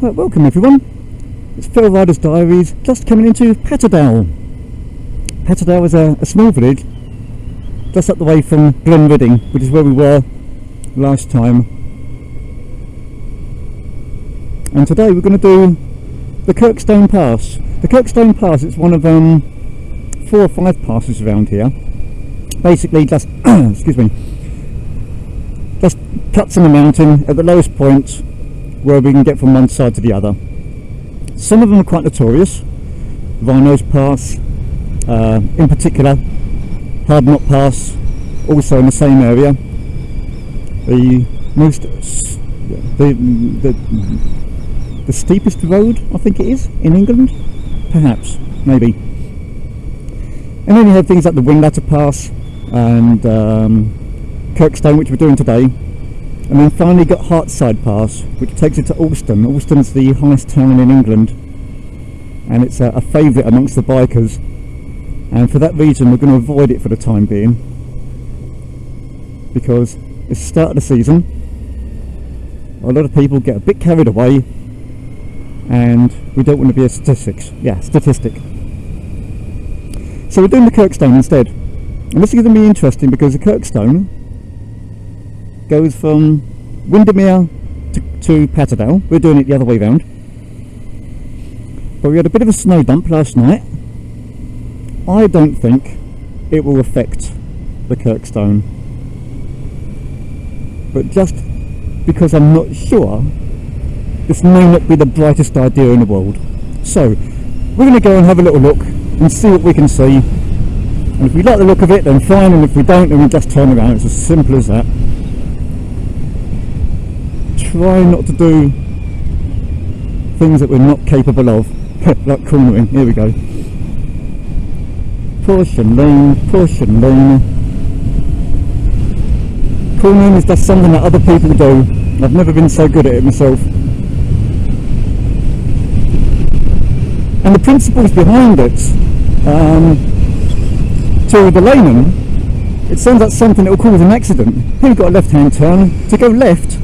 Right, welcome everyone. It's Phil Rider's Diaries, just coming into Patterdale. Patterdale is a small village just up the way from Glenridding, which is where we were last time. And today we're going to do the Kirkstone Pass. The Kirkstone Pass is one of 4 or 5 passes around here. Basically just, excuse me, just cuts in the mountain at the lowest point where we can get from one side to the other. Some of them are quite notorious. Rhino's Pass, in particular, Hard Knot Pass, also in the same area. The most, the steepest road, I think it is, in England, perhaps, maybe. And then you have things like the Windlatter Pass and Kirkstone, which we're doing today. And then finally got Hartside Pass, which takes it to Alston. Alston's the highest town in England, and it's a favourite amongst the bikers. And for that reason, we're going to avoid it for the time being, because it's the start of the season. A lot of people get a bit carried away, and we don't want to be a statistic. So we're doing the Kirkstone instead, and this is going to be interesting because the Kirkstone goes from Windermere to Patterdale. We're doing it the other way round. But we had a bit of a snow dump last night. I don't think it will affect the Kirkstone, but just because I'm not sure, this may not be the brightest idea in the world. So we're going to go and have a little look and see what we can see, and if we like the look of it then fine, and if we don't then we just turn around. It's as simple as that. Try not to do things that we're not capable of, like cornering. Here we go. Push and lean, push and lean. Cornering is just something that other people do. I've never been so good at it myself. And the principles behind it, to the layman, it sounds like something that will cause an accident. Here we've got a left-hand turn. To go left,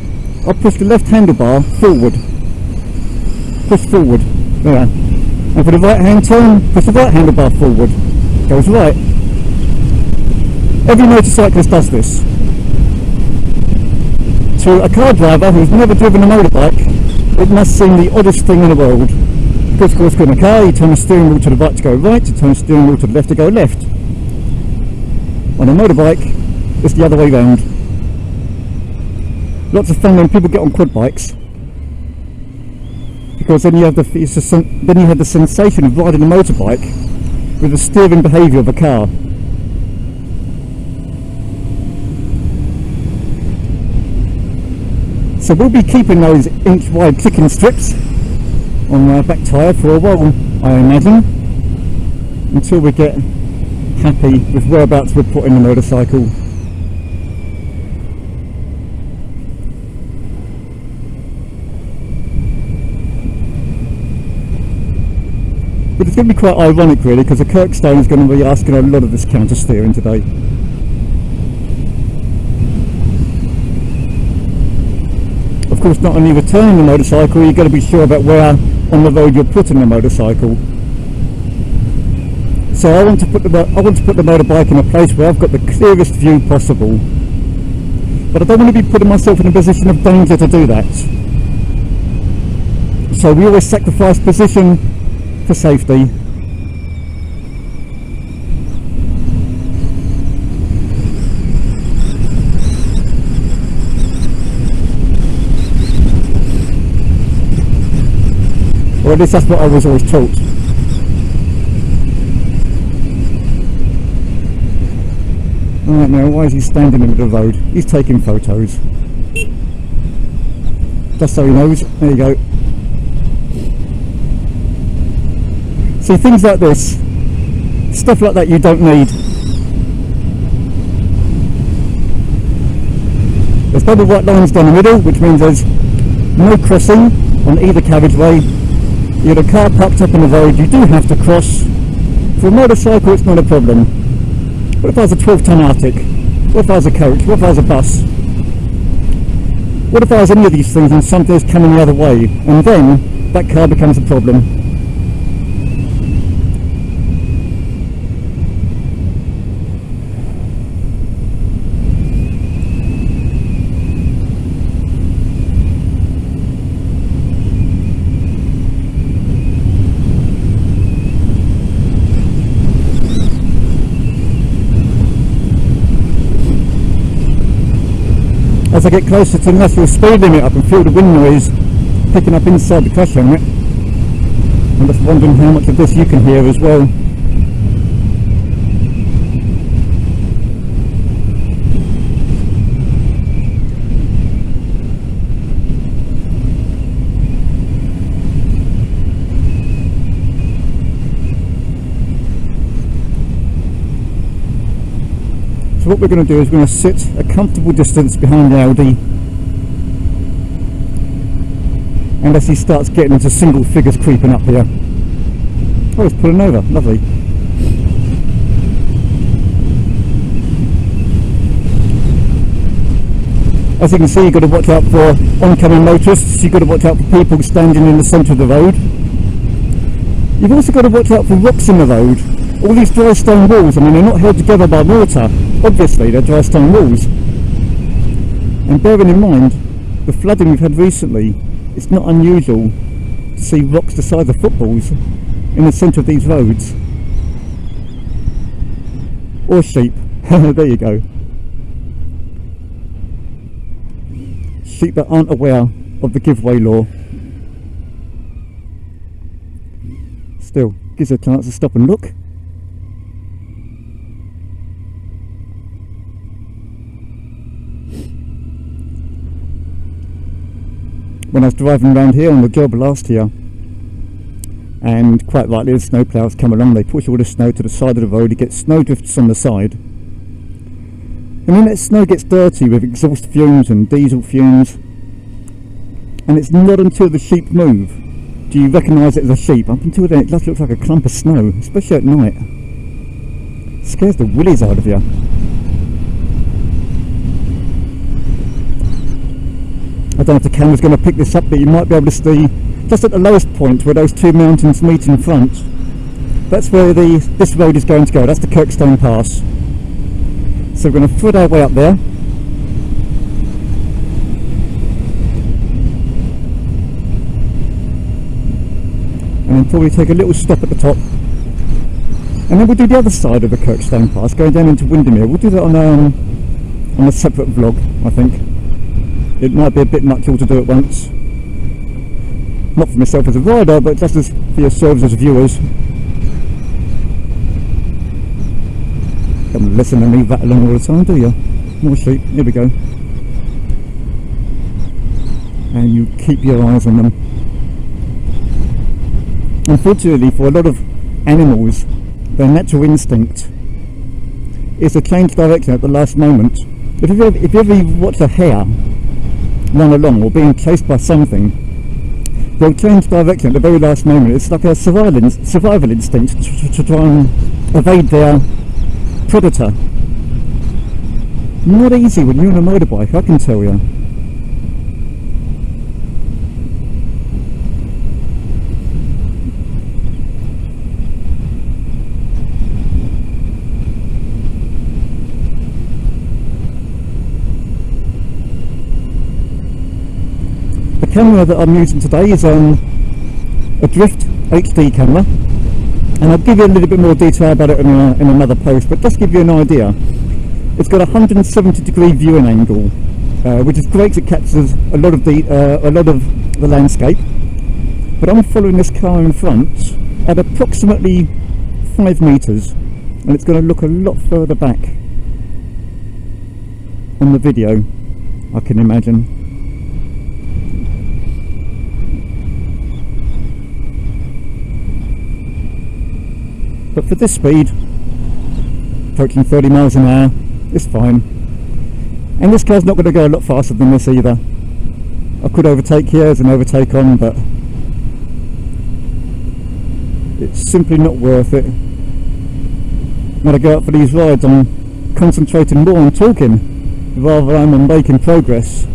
I'll push the left handlebar forward. Push forward. There. And for the right hand turn, push the right handlebar forward. Goes right. Every motorcyclist does this. To a car driver who's never driven a motorbike, it must seem the oddest thing in the world. Because of course, in a car, you turn the steering wheel to the right to go right, you turn the steering wheel to the left to go left. On a motorbike, it's the other way round. Lots of fun when people get on quad bikes, because then you have the sensation of riding a motorbike with the steering behaviour of a car. So we'll be keeping those inch-wide chicken strips on our back tyre for a while, I imagine, until we get happy with whereabouts we're putting the motorcycle. But it's going to be quite ironic really, because the Kirkstone is going to be asking a lot of this counter steering today. Of course, not only returning the motorcycle, you've got to be sure about where on the road you're putting the motorcycle. So I want to put the motorbike in a place where I've got the clearest view possible, but I don't want to be putting myself in a position of danger to do that. So we always sacrifice position for safety. Or at least that's what I was always taught. Alright, now why is he standing in the middle of the road? He's taking photos. Just so he knows. There you go. See, things like this, stuff like that you don't need. There's double white lines down the middle, which means there's no crossing on either carriageway. You have a car parked up on the road, you do have to cross. For a motorcycle it's not a problem. What if I was a 12-ton Arctic? What if I was a coach? What if I was a bus? What if I was any of these things and something was coming the other way, and then that car becomes a problem? As I get closer to the natural speed limit, I can feel the wind noise picking up inside the crash helmet. I'm just wondering how much of this you can hear as well. So what we're going to do is we're going to sit a comfortable distance behind the Audi, and as he starts getting into single figures creeping up here. Oh, he's pulling over, lovely. As you can see, you've got to watch out for oncoming motorists, you've got to watch out for people standing in the centre of the road. You've also got to watch out for rocks in the road. All these dry stone walls, I mean, they're not held together by water. Obviously, they're dry stone walls. And bearing in mind the flooding we've had recently, it's not unusual to see rocks the size of footballs in the centre of these roads. Or sheep. There you go. Sheep that aren't aware of the giveaway law. Still, gives a chance to stop and look. When I was driving around here on the job last year, and quite rightly the snowplows come along, they push all the snow to the side of the road, you get snow drifts on the side, and then that snow gets dirty with exhaust fumes and diesel fumes, and it's not until the sheep move do you recognise it as a sheep. Up until then it just looks like a clump of snow, especially at night. It scares the willies out of you. I don't know if the camera's going to pick this up, but you might be able to see just at the lowest point where those two mountains meet in front. That's where this road is going to go. That's the Kirkstone Pass. So we're going to thread our way up there. And then probably take a little stop at the top. And then we'll do the other side of the Kirkstone Pass, going down into Windermere. We'll do that on a separate vlog, I think. It might be a bit much all to do at once. Not for myself as a rider, but just as for yourselves as viewers. Don't listen to me rattle on all the time, do you? More sheep, here we go. And you keep your eyes on them. Unfortunately, for a lot of animals, their natural instinct is to change direction at the last moment. If you ever watch a hare run along or being chased by something, they'll change direction at the very last moment. It's like a survival instinct to try and evade their predator. Not easy when you're on a motorbike, I can tell you. The camera that I'm using today is a Drift HD camera, and I'll give you a little bit more detail about it in another post, but just to give you an idea, it's got a 170-degree viewing angle, which is great. It captures a lot of the landscape, but I'm following this car in front at approximately 5 meters, and it's going to look a lot further back on the video, I can imagine. But for this speed, approaching 30 miles an hour, it's fine. And this car's not going to go a lot faster than this either. I could overtake here as an overtake on, but it's simply not worth it. When I go out for these rides, I'm concentrating more on talking rather than on making progress.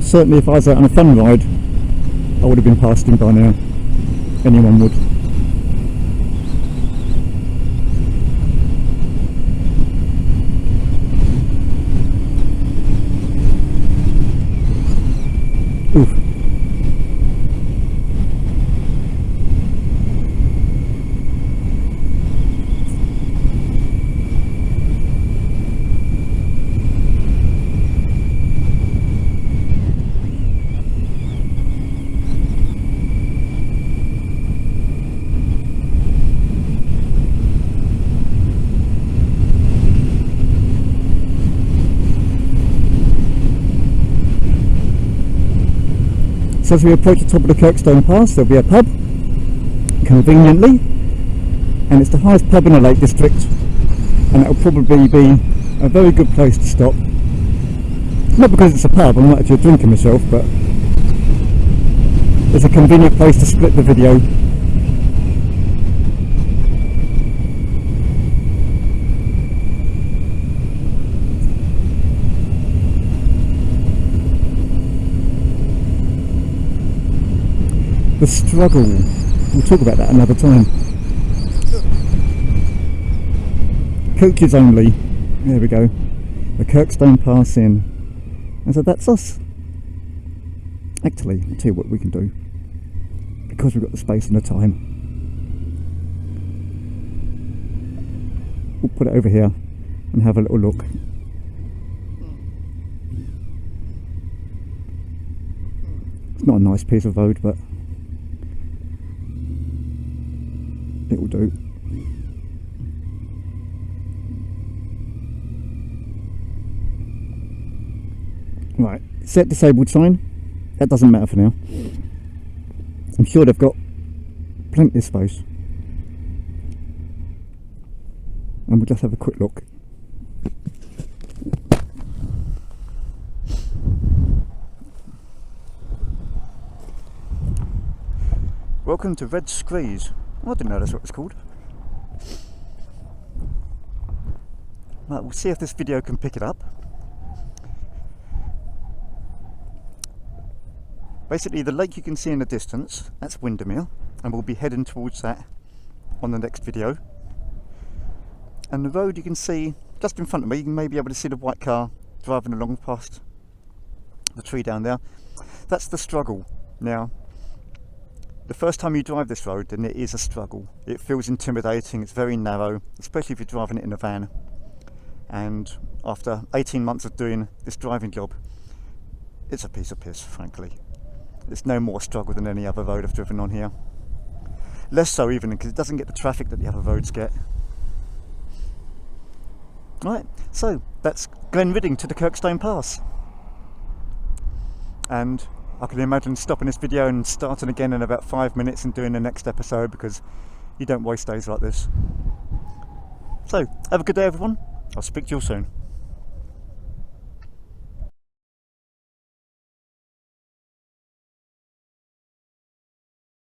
certainly if I was out on a fun ride, I would have been past him by now. Anyone would. Oof. So as we approach the top of the Kirkstone Pass, there'll be a pub, conveniently, and it's the highest pub in the Lake District, and it'll probably be a very good place to stop. Not because it's a pub, I'm not actually drinking myself, but it's a convenient place to split the video. The struggle, we'll talk about that another time. Coaches only, there we go, the Kirkstone Pass in. And so that's us. Actually, I'll tell you what we can do, because we've got the space and the time. We'll put it over here and have a little look. It's not a nice piece of road, but it will do. Right, set disabled sign. That doesn't matter for now. I'm sure they've got plenty of space. And we'll just have a quick look. Welcome to Red Screes. I didn't know that's what it's called. Right, we'll see if this video can pick it up. Basically, the lake you can see in the distance, that's Windermere, and we'll be heading towards that on the next video. And the road you can see just in front of me, you may be able to see the white car driving along past the tree down there. That's the struggle. Now, the first time you drive this road, then it is a struggle. It feels intimidating, it's very narrow, especially if you're driving it in a van. And after 18 months of doing this driving job, it's a piece of piss, frankly. It's no more struggle than any other road I've driven on here. Less so even, because it doesn't get the traffic that the other roads get. Right, so that's Glen Ridding to the Kirkstone Pass. And I can imagine stopping this video and starting again in about 5 minutes and doing the next episode, because you don't waste days like this. So, have a good day everyone. I'll speak to you all soon.